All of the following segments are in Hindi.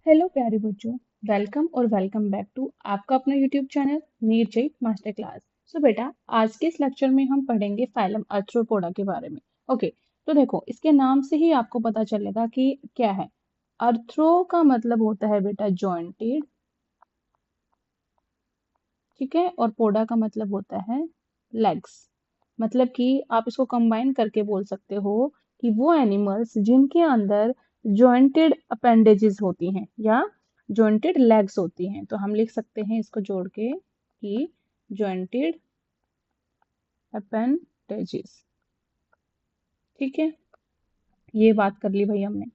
हेलो प्यारे बच्चों। वेलकम और वेलकम बैक टू आपका अपना यूट्यूब चैनल नीरजय मास्टर क्लास। सो बेटा, आज के इस लेक्चर में हम पढ़ेंगे फाइलम अर्थ्रोपोडा के बारे में। ओके, तो देखो इसके नाम से ही आपको पता चलेगा कि क्या है। अर्थ्रो का मतलब होता है बेटा जॉइंटेड, ठीक है, और पोडा का मतलब होता है लेग्स। मतलब कि आप इसको कंबाइन करके बोल सकते हो कि वो एनिमल्स जिनके अंदर जॉइंटेड अपेंडेजेस होती हैं या जॉइंटेड लेग्स होती हैं, तो हम लिख सकते हैं इसको जोड़ के कि जॉइंटेड अपेंडेजेस। ठीक है, ये बात कर ली भाई हमने।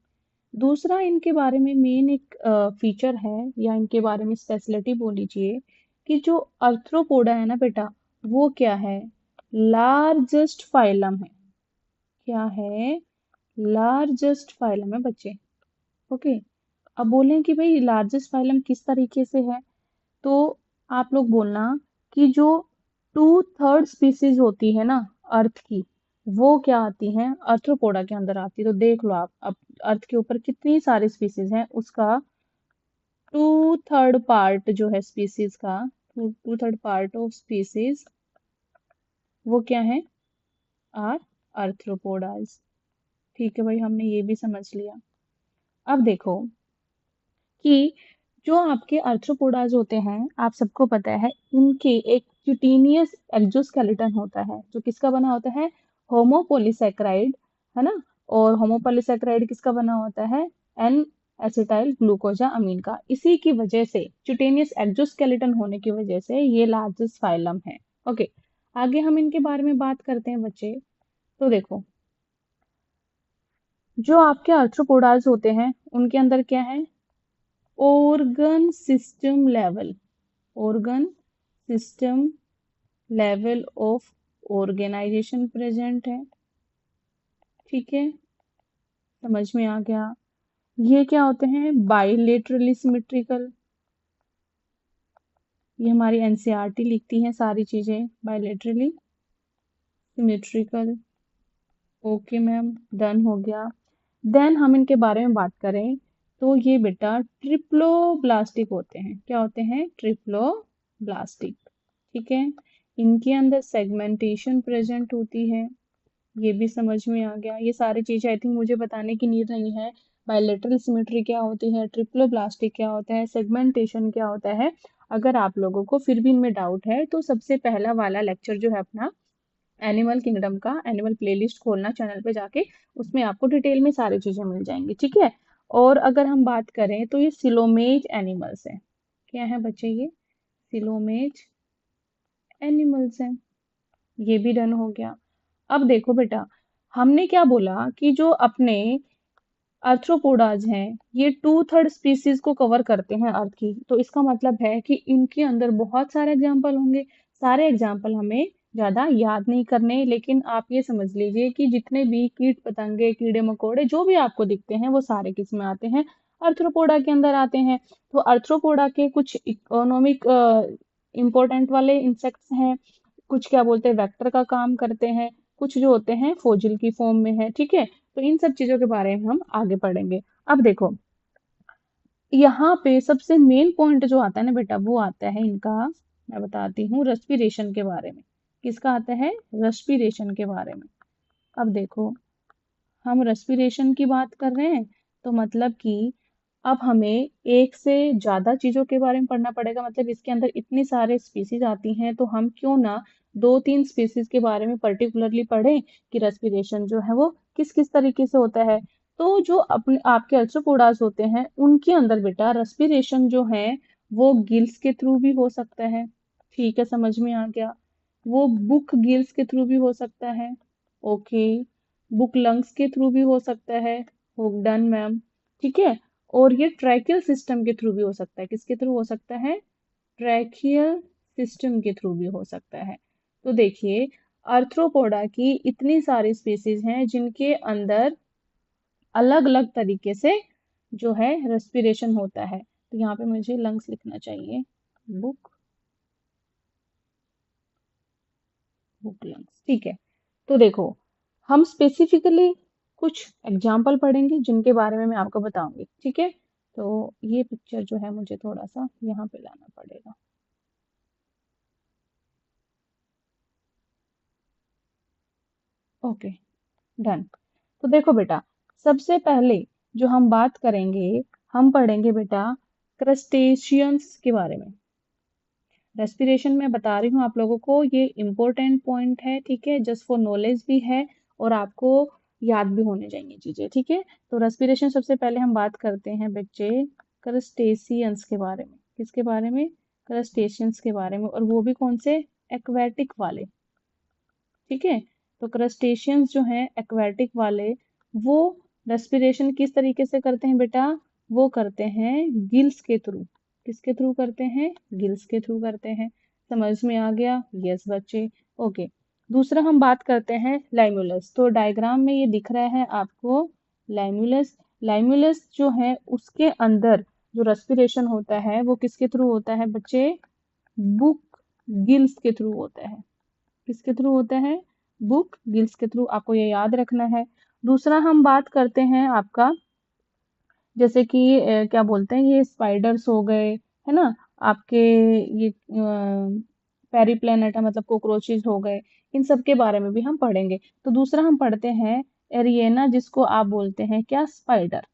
दूसरा इनके बारे में मेन एक फीचर है या इनके बारे में स्पेशलिटी बोल लीजिए कि जो अर्थ्रोपोडा है ना बेटा, वो क्या है, लार्जेस्ट फाइलम है। क्या है, लार्जेस्ट फाइलम है बच्चे। ओके, अब बोलें कि भाई लार्जेस्ट फाइलम किस तरीके से है, तो आप लोग बोलना कि जो 2/3 स्पीसीज होती है ना अर्थ की, वो क्या आती हैं, अर्थ्रोपोडा के अंदर आती है। तो देख लो आप, अब अर्थ के ऊपर कितनी सारी स्पीसीज हैं, उसका 2/3 पार्ट जो है स्पीसीज का, 2/3 पार्ट ऑफ स्पीसीज वो क्या है, आर अर्थ्रोपोडाज। ठीक है भाई, हमने ये भी समझ लिया। अब देखो कि जो आपके अर्थ्रोपोडाज होते हैं, आप सबको पता है इनके एक क्यूटेनियस एक्सोस्केलेटन होता है जो किसका बना होता है, होमोपोलीसेक्राइड, है ना। और होमोपोलीसेक्राइड किसका बना होता है, एन एसिटाइल ग्लूकोजा अमीन का। इसी की वजह से क्यूटेनियस एक्सोस्केलेटन होने की वजह से ये लार्जेस्ट फाइलम है। ओके, आगे हम इनके बारे में बात करते हैं बच्चे। तो देखो, जो आपके अर्थ्रोपोडाज होते हैं उनके अंदर क्या है, organ system level, organ system level of organization present है। ठीक है, समझ में आ गया। ये क्या होते हैं, बाइलेटरली सिमेट्रिकल। ये हमारी एनसीईआरटी लिखती है सारी चीजें, bilaterally symmetrical. Okay ma'am, done हो गया। देन हम इनके बारे में बात करें तो ये बेटा ट्रिप्लोब्लास्टिक होते हैं। क्या होते हैं, ट्रिप्लोब्लास्टिक। ठीक है, इनके अंदर सेगमेंटेशन प्रेजेंट होती है। ये भी समझ में आ गया। ये सारी चीजें आई थिंक मुझे बताने की नीड नहीं है। बायलैटरल सिमेट्री क्या होती है, ट्रिप्लोब्लास्टिक क्या होता है, सेगमेंटेशन क्या होता है। अगर आप लोगों को फिर भी इनमें डाउट है तो सबसे पहला वाला लेक्चर जो है अपना एनिमल किंगडम का, एनिमल प्लेलिस्ट खोलना चैनल पे जाके, उसमें आपको डिटेल में सारी चीजें मिल जाएंगी। ठीक है, और अगर हम बात करें तो ये सिलोमेज एनिमल्स है। क्या है बच्चे, ये सिलोमेज एनिमल्स हैं। ये भी डन हो गया। अब देखो बेटा, हमने क्या बोला कि जो अपने अर्थ्रोपोडाज हैं ये 2/3 स्पीसीज को कवर करते हैं अर्थ की। तो इसका मतलब है कि इनके अंदर बहुत सारे एग्जाम्पल होंगे। सारे एग्जाम्पल हमें ज्यादा याद नहीं करने, लेकिन आप ये समझ लीजिए कि जितने भी कीट पतंगे कीड़े मकोड़े जो भी आपको दिखते हैं वो सारे किस में आते हैं, अर्थ्रोपोडा के अंदर आते हैं। तो अर्थ्रोपोडा के कुछ इकोनॉमिक इंपॉर्टेंट वाले इंसेक्ट्स हैं, कुछ क्या बोलते हैं वेक्टर का काम करते हैं, कुछ जो होते हैं फोजिल की फॉर्म में है। ठीक है, तो इन सब चीजों के बारे में हम आगे पढ़ेंगे। अब देखो, यहाँ पे सबसे मेन पॉइंट जो आता है ना बेटा, वो आता है इनका, मैं बताती हूँ, रेस्पिरेशन के बारे में। किसका आता है, रेस्पिरेशन के बारे में। अब देखो, हम रेस्पिरेशन की बात कर रहे हैं तो मतलब कि अब हमें एक से ज्यादा चीजों के बारे में पढ़ना पड़ेगा। मतलब इसके अंदर इतनी सारे स्पीसीज आती हैं तो हम क्यों ना 2-3 स्पीसीज के बारे में पर्टिकुलरली पढ़ें कि रेस्पिरेशन जो है वो किस किस तरीके से होता है। तो जो अपने आपके अल्ट्रोपोडास होते हैं उनके अंदर बेटा रेस्पिरेशन जो है वो गिल्स के थ्रू भी हो सकता है। ठीक है, समझ में आ गया। वो बुक गिल्स के थ्रू भी हो सकता है। ओके, बुक लंग्स के थ्रू भी हो सकता है। हो डन मैम। ठीक है, और ये ट्रैकियल सिस्टम के थ्रू भी हो सकता है। किसके थ्रू हो सकता है, ट्रैकियल सिस्टम के थ्रू भी हो सकता है। तो देखिए, अर्थ्रोपोडा की इतनी सारी स्पीसीज हैं जिनके अंदर अलग अलग तरीके से जो है रेस्पिरेशन होता है। तो यहाँ पे मुझे लंग्स लिखना चाहिए, बुक बुक लंग्स। ठीक है, तो देखो हम स्पेसिफिकली कुछ एग्जाम्पल पढ़ेंगे जिनके बारे में मैं आपको बताऊंगी। ठीक है, तो ये पिक्चर जो है मुझे थोड़ा सा यहाँ पे लाना पड़ेगा। Okay, done. तो देखो बेटा, सबसे पहले जो हम बात करेंगे, हम पढ़ेंगे बेटा क्रस्टेशियंस के बारे में। रेस्पिरेशन में बता रही हूँ आप लोगों को, ये इम्पोर्टेंट पॉइंट है, ठीक है, जस्ट फॉर नॉलेज भी है और आपको याद भी होने चाहिए चीजें, ठीक है। तो रेस्पिरेशन सबसे पहले हम बात करते हैं बच्चे क्रस्टेशियंस के बारे में। किसके बारे में? क्रस्टेशियंस के बारे में, और वो भी कौन से? एक्वेटिक वाले, ठीक है। तो क्रस्टेशियंस जो हैं एक्वेटिक वाले, वो रेस्पिरेशन किस तरीके से करते हैं बेटा? वो करते हैं गिल्स के थ्रू। किसके थ्रू करते हैं? गिल्स के थ्रू करते हैं। समझ में आ गया? यस बच्चे, ओके। दूसरा हम बात करते हैं लाइमुलस। तो डायग्राम में ये दिख रहा है आपको लाइमुलस। लाइमुलस जो है उसके अंदर जो रेस्पिरेशन होता है वो किसके थ्रू होता है बच्चे? बुक गिल्स के थ्रू होता है। किसके थ्रू होता है? बुक गिल्स के थ्रू, आपको ये याद रखना है। दूसरा हम बात करते हैं आपका, जैसे कि क्या बोलते हैं, ये स्पाइडर्स हो गए, है ना, आपके ये पेरीप्लेनेट है, मतलब कॉकरोचेस हो गए, इन सब के बारे में भी हम पढ़ेंगे। तो दूसरा हम पढ़ते हैं एरिएना, जिसको आप बोलते हैं क्या? स्पाइडर,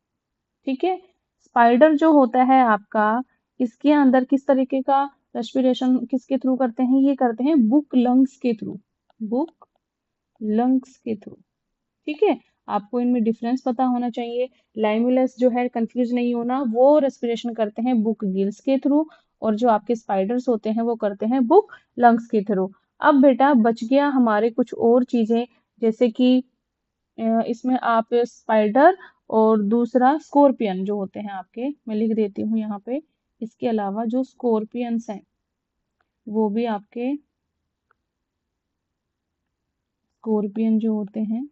ठीक है। स्पाइडर जो होता है आपका, इसके अंदर किस तरीके का रेस्पिरेशन किसके थ्रू करते हैं? ये करते हैं बुक लंग्स के थ्रू। बुक लंग्स के थ्रू, ठीक है। आपको इनमें डिफरेंस पता होना चाहिए। लाइमुलस जो है, कंफ्यूज नहीं होना, वो रेस्पिरेशन करते हैं बुक गिल्स के थ्रू, और जो आपके स्पाइडर्स होते हैं वो करते हैं बुक लंग्स के थ्रू। अब बेटा बच गया हमारे कुछ और चीजें, जैसे कि इसमें आप स्पाइडर और दूसरा स्कॉर्पियन जो होते हैं आपके, मैं लिख देती हूँ यहाँ पे, इसके अलावा जो स्कॉर्पियंस हैं वो भी आपके, स्कॉर्पियन जो होते हैं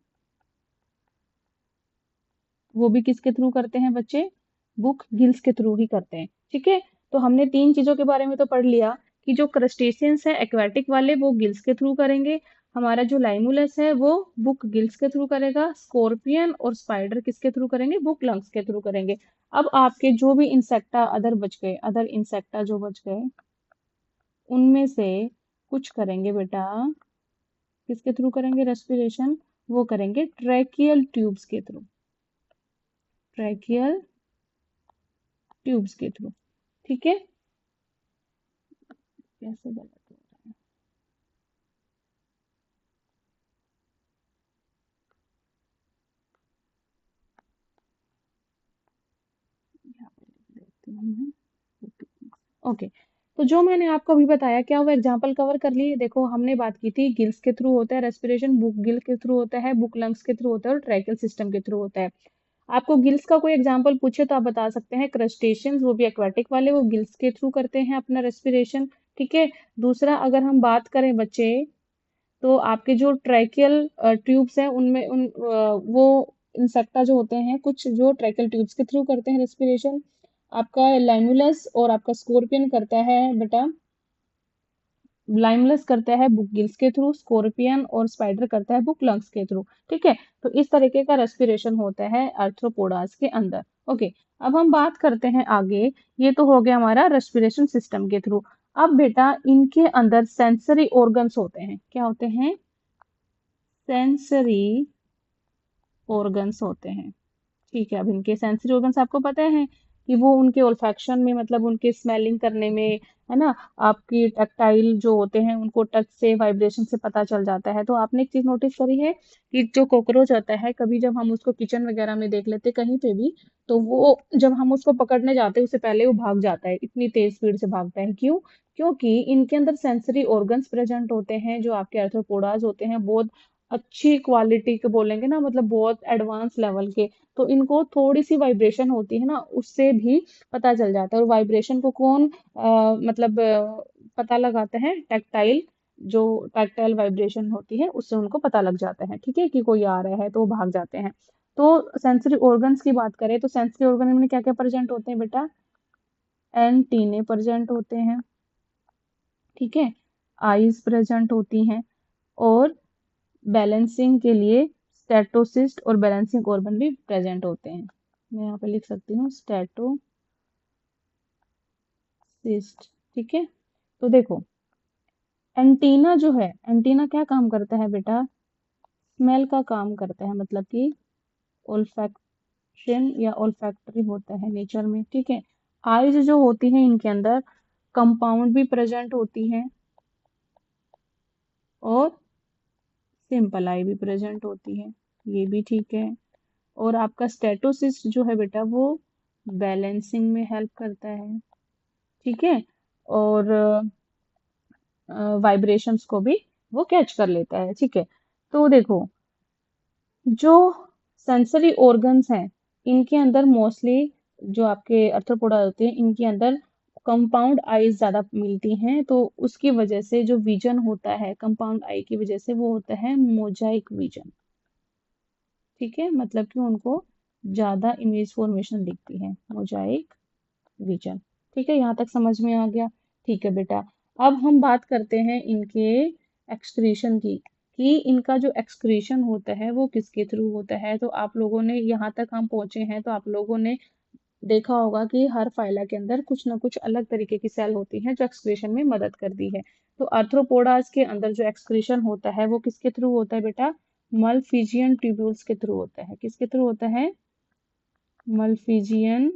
वो भी किसके थ्रू करते हैं बच्चे? बुक गिल्स के थ्रू ही करते हैं, ठीक है। तो हमने तीन चीजों के बारे में तो पढ़ लिया कि जो क्रस्टेशियंस है एक्वेटिक वाले वो गिल्स के थ्रू करेंगे, हमारा जो लाइमुलस है वो बुक गिल्स के थ्रू करेगा, स्कॉर्पियन और स्पाइडर किसके थ्रू करेंगे? बुक लंग्स के थ्रू करेंगे। अब आपके जो भी इंसेक्टा अदर बच गए, अदर इंसेक्टा जो बच गए, उनमें से कुछ करेंगे बेटा किसके थ्रू करेंगे रेस्पिरेशन? वो करेंगे ट्रैकियल ट्यूब्स के थ्रू। ट्रैकियल ट्यूब्स के थ्रू, ठीक है। कैसे गलत हो रहा है? यहाँ पे लिख देती हूँ मैं। ओके, तो जो मैंने आपको अभी बताया, क्या वो एग्जांपल कवर कर लिए? देखो हमने बात की थी गिल्स के थ्रू होता है रेस्पिरेशन, बुक गिल के थ्रू होता है, बुक लंग्स के थ्रू होता है और ट्रैकियल सिस्टम के थ्रू होता है। आपको गिल्स का कोई एग्जांपल पूछे तो आप बता सकते हैं क्रस्टेशियंस, वो भी एक्वाटिक वाले, वो गिल्स के थ्रू करते हैं अपना रेस्पिरेशन, ठीक है। दूसरा अगर हम बात करें बच्चे, तो आपके जो ट्रैकियल ट्यूब्स हैं उनमें वो इंसेक्टा जो होते हैं कुछ, जो ट्रैकियल ट्यूब्स के थ्रू करते हैं रेस्पिरेशन। आपका लाइमुलस और आपका स्कॉर्पियन करता है बेटा, लाइमलेस करता है बुक गिल्स के थ्रू, स्कॉर्पियन और स्पाइडर करता है बुक लंग्स के थ्रू, ठीक है। तो इस तरीके का रेस्पिरेशन होता है आर्थ्रोपोडास के अंदर। ओके, अब हम बात करते हैं आगे, ये तो हो गया हमारा रेस्पिरेशन सिस्टम के थ्रू। अब बेटा इनके अंदर सेंसरी ऑर्गन्स होते हैं, क्या होते हैं? सेंसरी ऑर्गन्स होते हैं, ठीक है। अब इनके सेंसरी ऑर्गन्स आपको पता है कि वो उनके ओल्फैक्शन में, मतलब उनके स्मेलिंग करने में, है ना, आपकी टैक्टाइल जो होते हैं उनको टच से, वाइब्रेशन से पता चल जाता है। तो आपने एक चीज नोटिस करी है कि जो कॉकरोच होता है, कभी जब हम उसको किचन वगैरह में देख लेते कहीं पे भी, तो वो जब हम उसको पकड़ने जाते हैं उससे पहले वो भाग जाता है, इतनी तेज स्पीड से भागता है। क्यों? क्योंकि इनके अंदर सेंसरी ऑर्गन्स प्रेजेंट होते हैं, जो आपके आर्थ्रोपोडाज होते हैं, बहुत अच्छी क्वालिटी के बोलेंगे ना, मतलब बहुत एडवांस लेवल के। तो इनको थोड़ी सी वाइब्रेशन होती है ना, उससे भी पता चल जाता है। और वाइब्रेशन को कौन मतलब पता लगाता है? टैक्टाइल, जो टैक्टाइल वाइब्रेशन होती है उससे उनको पता लग जाता है, ठीक है, कि कोई आ रहा है, तो वो भाग जाते हैं। तो सेंसरी ऑर्गन्स की बात करें तो सेंसरी ऑर्गन में क्या क्या प्रेजेंट होते हैं बेटा? एंटीने प्रेजेंट होते हैं, ठीक है, आईज प्रेजेंट होती हैं, और बैलेंसिंग के लिए स्टेटोसिस्ट और बैलेंसिंग ऑर्गन भी प्रेजेंट होते हैं। मैं यहाँ पे लिख सकती हूँ स्टेटोसिस्ट सिस्ट। ठीक है, तो देखो एंटीना जो है, एंटीना क्या काम करता है बेटा, स्मेल का काम करता है, मतलब कि ओल्फैक्शन या ओल्फैक्टरी होता है नेचर में। ठीक है, आईज जो होती हैं इनके अंदर कंपाउंड भी प्रेजेंट होती हैं और सिंपल आई भी प्रेजेंट होती है, ये भी ठीक है। और आपका स्टेटोसिस्ट जो है बेटा वो बैलेंसिंग में हेल्प करता है। ठीक है, और वाइब्रेशंस को भी वो कैच कर लेता है। ठीक है, तो देखो जो सेंसरी ऑर्गन्स हैं इनके अंदर मोस्टली जो आपके अर्थोपोडा होते हैं इनके अंदर कंपाउंड आईज ज्यादा मिलती हैं, तो उसकी वजह से जो विजन होता है कंपाउंड आई की वजह से वो होता है मोजाइक विजन। ठीक है, मतलब कि उनको ज्यादा इमेज फॉर्मेशन दिखती है, मोजाइक विजन। ठीक है, यहाँ तक समझ में आ गया। ठीक है बेटा, अब हम बात करते हैं इनके एक्सक्रीशन की, कि इनका जो एक्सक्रीशन होता है वो किसके थ्रू होता है। तो आप लोगों ने यहाँ तक हम पहुंचे हैं तो आप लोगों ने देखा होगा कि हर फाइला के अंदर कुछ ना कुछ अलग तरीके की सेल होती हैं जो एक्सक्रीशन में मदद करती है। तो आर्थ्रोपोडास के अंदर जो एक्सक्रीशन होता है वो किसके थ्रू होता है बेटा, मल्फिजियन ट्यूब्यूल्स के थ्रू होता है। किसके थ्रू होता है, मल्फिजियन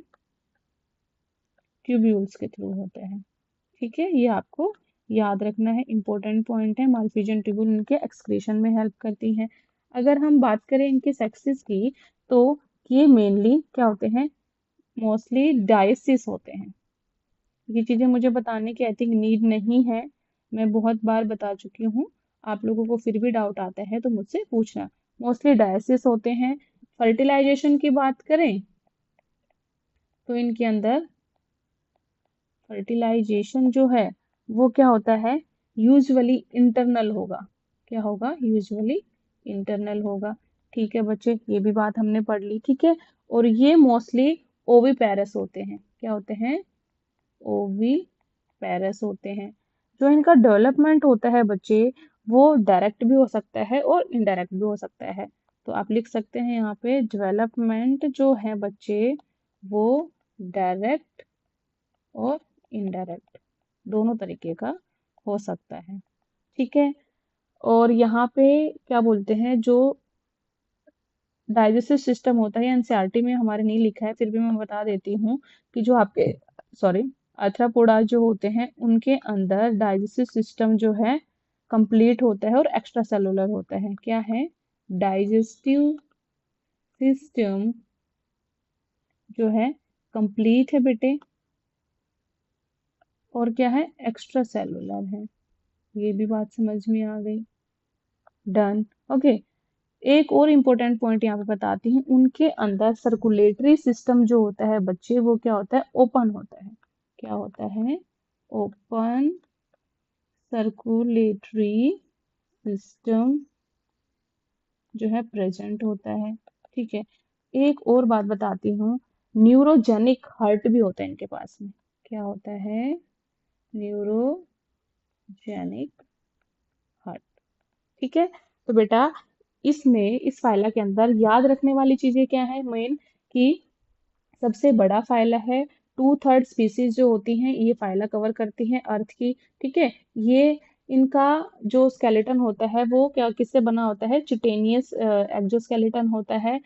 ट्यूब्यूल्स के थ्रू होता है। ठीक है, ये आपको याद रखना है, इंपॉर्टेंट पॉइंट है। मालफिजन ट्यूब्यूल इनके एक्सक्रीशन में हेल्प करती हैं। अगर हम बात करें इनके सेक्सेस की, तो ये मेनली क्या होते हैं, मोस्टली डायसिस होते हैं। ये चीजें मुझे बताने की आई थिंक नीड नहीं है, मैं बहुत बार बता चुकी हूँ। आप लोगों को फिर भी डाउट आता है तो मुझसे पूछना। मोस्टली डायसिस होते हैं। फर्टिलाइजेशन की बात करें तो इनके अंदर फर्टिलाइजेशन जो है वो क्या होता है, यूजुअली इंटरनल होगा। क्या होगा, यूजुअली इंटरनल होगा। ठीक है बच्चे, ये भी बात हमने पढ़ ली। ठीक है, और ये मोस्टली ओविपेरस होते हैं। क्या होते हैं, ओविपेरस होते हैं। जो इनका डेवलपमेंट होता है बच्चे, वो डायरेक्ट भी हो सकता है और इनडायरेक्ट भी हो सकता है। तो आप लिख सकते हैं यहाँ पे डेवलपमेंट जो है बच्चे वो डायरेक्ट और इनडायरेक्ट दोनों तरीके का हो सकता है। ठीक है, और यहाँ पे क्या बोलते हैं, जो डाइजेस्टिव सिस्टम होता है, एनसीईआरटी में हमारे नहीं लिखा है फिर भी मैं बता देती हूँ कि जो आपके सॉरी आर्थ्रोपोडा जो होते हैं उनके अंदर डाइजेस्टिव सिस्टम जो है कंप्लीट होता है और एक्स्ट्रा सेलुलर होता है। क्या है, डाइजेस्टिव सिस्टम जो है कंप्लीट है बेटे, और क्या है, एक्स्ट्रा सेलुलर है। ये भी बात समझ में आ गई, डन। ओके, एक और इम्पोर्टेंट पॉइंट यहाँ पे बताती हूँ, उनके अंदर सर्कुलेटरी सिस्टम जो होता है बच्चे वो क्या होता है, ओपन होता है। क्या होता है, ओपन सर्कुलेटरी सिस्टम जो है प्रेजेंट होता है। ठीक है, एक और बात बताती हूँ, न्यूरोजेनिक हार्ट भी होता है इनके पास में। क्या होता है, न्यूरोजेनिक हार्ट। ठीक है, तो बेटा इसमें इस फाइला के अंदर याद रखने वाली चीजें क्या है मेन, कि सबसे बड़ा फाइला है। 2/3 स्पीसीज जो होती हैं ये फाइला कवर करती हैं अर्थ की। ठीक है, ये इनका जो स्केलेटन होता है वो क्या किससे बना होता है, चिटेनियस एक्सोस्केलेटन होता है,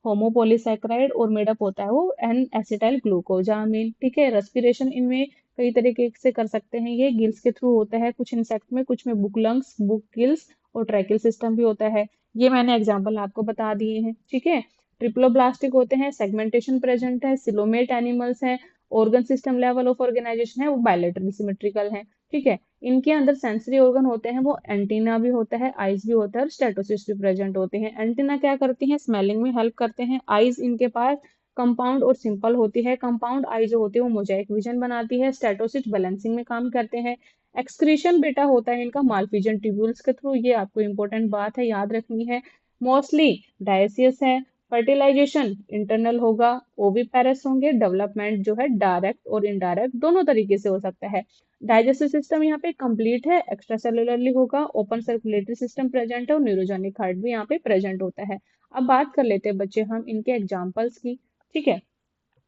होमोपोलीसैकेराइड और मेडअप होता है वो एन एसिटाइल ग्लूकोजामिन। ठीक है, रेस्पिरेशन इनमें कई तरीके से कर सकते हैं, ये गिल्स के थ्रू होता है, कुछ इंसेक्ट में, कुछ में बुक लंग्स, बुक गिल्स और ट्रैकिल सिस्टम भी होता है। ये मैंने एग्जाम्पल आपको बता दिए हैं। ठीक है, ट्रिप्लोब्लास्टिक होते हैं, सेगमेंटेशन प्रेजेंट है, सिलोमेट एनिमल्स हैं, organ system level of organisation है वो बायलेटरल सिमेट्रिकल है। ठीक है, इनके अंदर सेंसरी ऑर्गन होते हैं, वो एंटीना भी होता है, आइज भी होता है और स्टेटोसिस्ट भी प्रेजेंट होते हैं। एंटीना क्या करती हैं, स्मेलिंग में हेल्प करते हैं। आइज इनके पास कंपाउंड और सिंपल होती है, कंपाउंड आई जो होती है वो मोजाइक विजन बनाती है, स्टेटोसिस्ट बैलेंसिंग में काम करते हैं। एक्सक्रीशन बेटा होता है इनका मालफिजन ट्यूब्यूल्स के थ्रू, ये आपको इंपॉर्टेंट बात है, याद रखनी है। मोस्टली डायसियस है। फर्टिलाइजेशन इंटरनल होगा, ओविपेरस होंगे, डेवलपमेंट जो है डायरेक्ट और इनडायरेक्ट दोनों तरीके से हो सकता है। डाइजेस्टिव सिस्टम यहाँ पे कंप्लीट है, एक्स्ट्रा सेलुलरली होगा, ओपन सर्कुलेटरी सिस्टम प्रेजेंट है और न्यूरोजेनिक हार्ट भी यहाँ पे प्रेजेंट होता है। अब बात कर लेते हैं बच्चे हम इनके एग्जाम्पल्स की। ठीक है,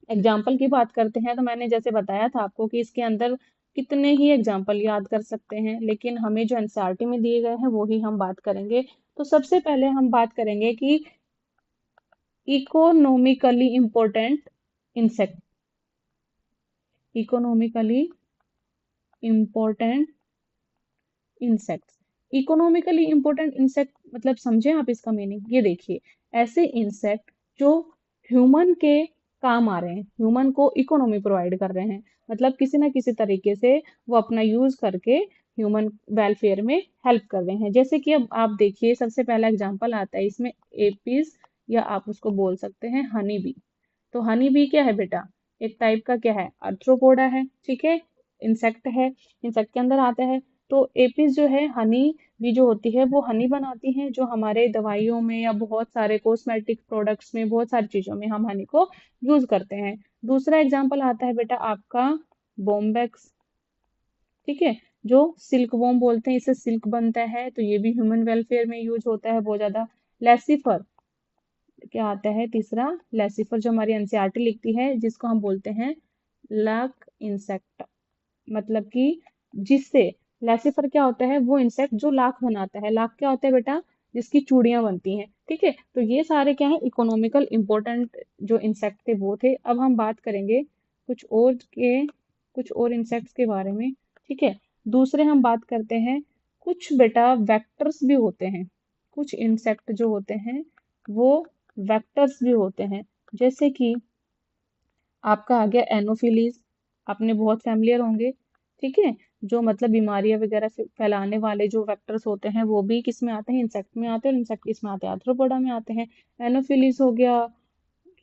एग्जाम्पल की बात करते हैं तो मैंने जैसे बताया था आपको कि इसके अंदर कितने ही एग्जाम्पल याद कर सकते हैं, लेकिन हमें जो एनसीईआरटी में दिए गए हैं वो ही हम बात करेंगे। तो सबसे पहले हम बात करेंगे कि economically important insect. Economically important insects. Economically important insect मतलब समझे आप इसका मीनिंग? ये देखिए, ऐसे इंसेक्ट जो ह्यूमन के काम आ रहे हैं, ह्यूमन को इकोनॉमी प्रोवाइड कर रहे हैं, मतलब किसी ना किसी तरीके से वो अपना यूज करके ह्यूमन वेलफेयर में हेल्प कर रहे हैं। जैसे कि अब आप देखिए, सबसे पहला एग्जांपल आता है इसमें एपिस, या आप उसको बोल सकते हैं हनी बी। तो हनी बी क्या है बेटा? एक टाइप का क्या है? अर्थ्रोपोडा है, ठीक है, इंसेक्ट है, इंसेक्ट के अंदर आता है। तो एपिस जो है, हनी भी जो होती है वो हनी बनाती है, जो हमारे दवाइयों में या बहुत सारे कॉस्मेटिक प्रोडक्ट्स में, बहुत सारी चीजों में हम हनी को यूज करते हैं। दूसरा एग्जाम्पल आता है बेटा आपका बोम्बेक्स, ठीक है, जो सिल्क वॉर्म बोलते हैं, इससे सिल्क बनता है, तो ये भी ह्यूमन वेलफेयर में यूज होता है बहुत ज्यादा। लेसिफर क्या आता है तीसरा? लेसिफर जो हमारी एनसीईआरटी लिखती है, जिसको हम बोलते हैं लाख इंसेक्ट, मतलब कि जिससे, लेसिफर क्या होता है? वो इंसेक्ट जो लाख बनाता है। लाख क्या होता है बेटा? जिसकी चूड़ियां बनती हैं, ठीक है। तो ये सारे क्या है? इकोनॉमिकल इंपॉर्टेंट जो इंसेक्ट थे वो थे। अब हम बात करेंगे कुछ और इंसेक्ट्स के बारे में, ठीक है। दूसरे हम बात करते हैं, कुछ बेटा वेक्टर्स भी होते हैं, कुछ इंसेक्ट जो होते हैं वो वेक्टर्स भी होते हैं। जैसे कि आपका आ गया एनोफिलीज, आपने बहुत फैमिलियर होंगे, ठीक है, जो मतलब बीमारियां वगैरह फैलाने वाले जो वेक्टर्स होते हैं वो भी किस में आते हैं? इंसेक्ट में आते हैं, और इंसेक्ट किस में आते हैं? आर्थ्रोपोडा में आते हैं। एनोफिलीज हो गया,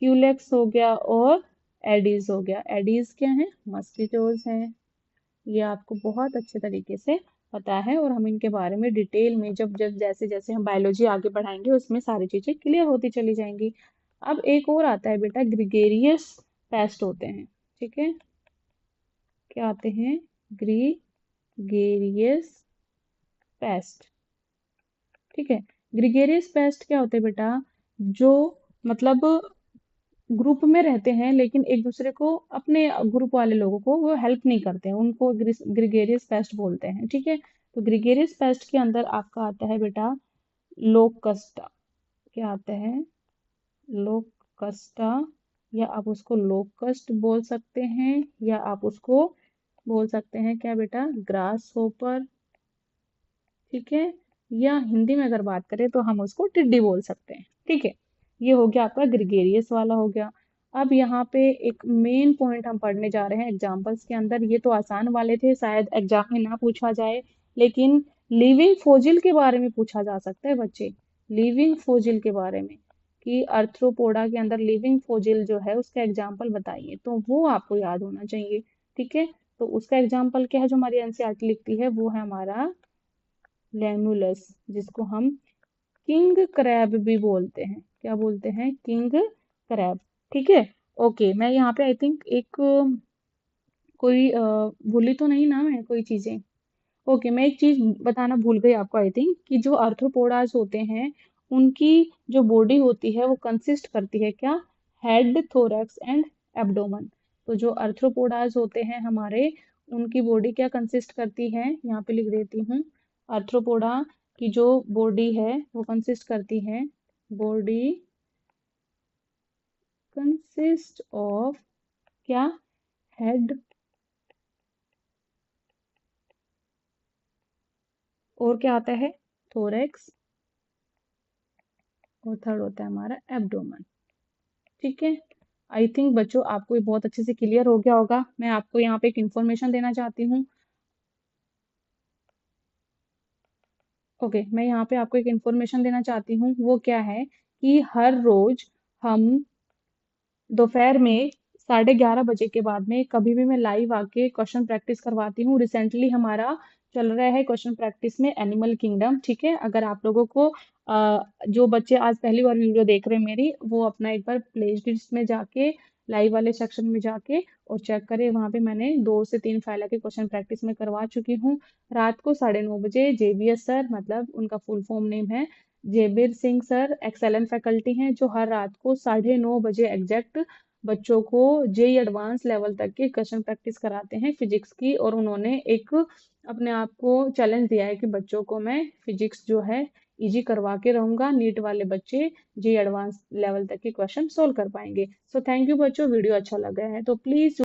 क्यूलेक्स हो गया, और एडीज हो गया। एडीज क्या है? मस्किटोज हैं। ये आपको बहुत अच्छे तरीके से पता है, और हम इनके बारे में डिटेल में जब जब जैसे जैसे हम बायोलॉजी आगे बढ़ाएंगे उसमें सारी चीजें क्लियर होती चली जाएंगी। अब एक और आता है बेटा, ग्रिगेरियस पेस्ट होते हैं, ठीक है। क्या आते हैं? ग्रिगेरियस पेस्ट, ठीक है। ग्रिगेरियस पेस्ट क्या होते हैं बेटा? जो मतलब ग्रुप में रहते हैं, लेकिन एक दूसरे को, अपने ग्रुप वाले लोगों को वो हेल्प नहीं करते हैं, उनको ग्रिगेरियस पेस्ट बोलते हैं, ठीक है। तो ग्रिगेरियस पेस्ट के अंदर आपका आता है बेटा लोकस्टा। क्या आता है? लोकस्टा, या आप उसको लोकस्ट बोल सकते हैं, या आप उसको बोल सकते हैं क्या बेटा? ग्रास होपर, ठीक है। या हिंदी में अगर बात करें तो हम उसको टिड्डी बोल सकते हैं, ठीक है। ये हो गया आपका ग्रिगेरियस वाला हो गया। अब यहाँ पे एक मेन पॉइंट हम पढ़ने जा रहे हैं एग्जाम्पल्स के अंदर। ये तो आसान वाले थे, शायद एग्जाम में ना पूछा जाए, लेकिन लिविंग फोजिल के बारे में पूछा जा सकता है बच्चे। लिविंग फोजिल के बारे में, कि अर्थ्रोपोडा के अंदर लिविंग फोजिल जो है उसका एग्जाम्पल बताइए, तो वो आपको याद होना चाहिए, ठीक है। तो उसका एग्जाम्पल क्या है जो हमारी एनसीईआरटी लिखती है? वो है हमारा लेमुलस, जिसको हम किंग क्रैब भी बोलते हैं। क्या बोलते हैं? किंग क्रैब, ठीक है। ओके, मैं यहाँ पे आई थिंक एक कोई भूली तो नहीं ना मैं कोई चीजें? ओके, मैं एक चीज बताना भूल गई आपको, आई थिंक, कि जो आर्थ्रोपोडाज होते हैं उनकी जो बॉडी होती है वो कंसिस्ट करती है क्या? Head, thorax and abdomen. तो जो आर्थ्रोपोडाज होते हैं हमारे, उनकी बॉडी क्या कंसिस्ट करती है? यहाँ पे लिख देती हूँ। आर्थ्रोपोडा की जो बॉडी है वो कंसिस्ट करती है, बॉडी कंसिस्ट ऑफ क्या? हेड, और क्या आता है? थोरैक्स, और थर्ड होता है हमारा एब्डोमेन, ठीक है। आई थिंक बच्चों आपको ये बहुत अच्छे से क्लियर हो गया होगा। मैं आपको यहाँ पे एक इन्फॉर्मेशन देना चाहती हूँ। ओके, मैं यहाँ पे आपको एक इन्फॉर्मेशन देना चाहती हूँ। वो क्या है कि हर रोज हम दोपहर में 11:30 बजे के बाद में कभी भी मैं लाइव आके क्वेश्चन प्रैक्टिस करवाती हूँ। रिसेंटली हमारा चल रहा है क्वेश्चन प्रैक्टिस में एनिमल किंगडम, ठीक है। अगर आप लोगों को जो बच्चे आज पहली बार वीडियो देख रहे हैं मेरी, वो अपना एक बार प्ले लिस्ट में जाके, लाइव वाले सेक्शन में जाके और चेक करें। वहां पे मैंने 2 से 3 फाइल के क्वेश्चन प्रैक्टिस में करवा चुकी हूँ। रात को 9:30 बजे जेबीएस सर, मतलब उनका फुल फॉर्म नेम है जेबीर सिंह सर, एक्सेलेंट फैकल्टी हैं, जो हर रात को 9:30 बजे एग्जैक्ट बच्चों को जेई एडवांस लेवल तक के क्वेश्चन प्रैक्टिस कराते हैं फिजिक्स की, और उन्होंने एक अपने आप को चैलेंज दिया है कि बच्चों को मैं फिजिक्स जो है इजी करवा के रहूंगा, नीट वाले बच्चे जेई एडवांस लेवल तक के क्वेश्चन सोल्व कर पाएंगे। सो थैंक यू बच्चों, वीडियो अच्छा लगा है तो प्लीज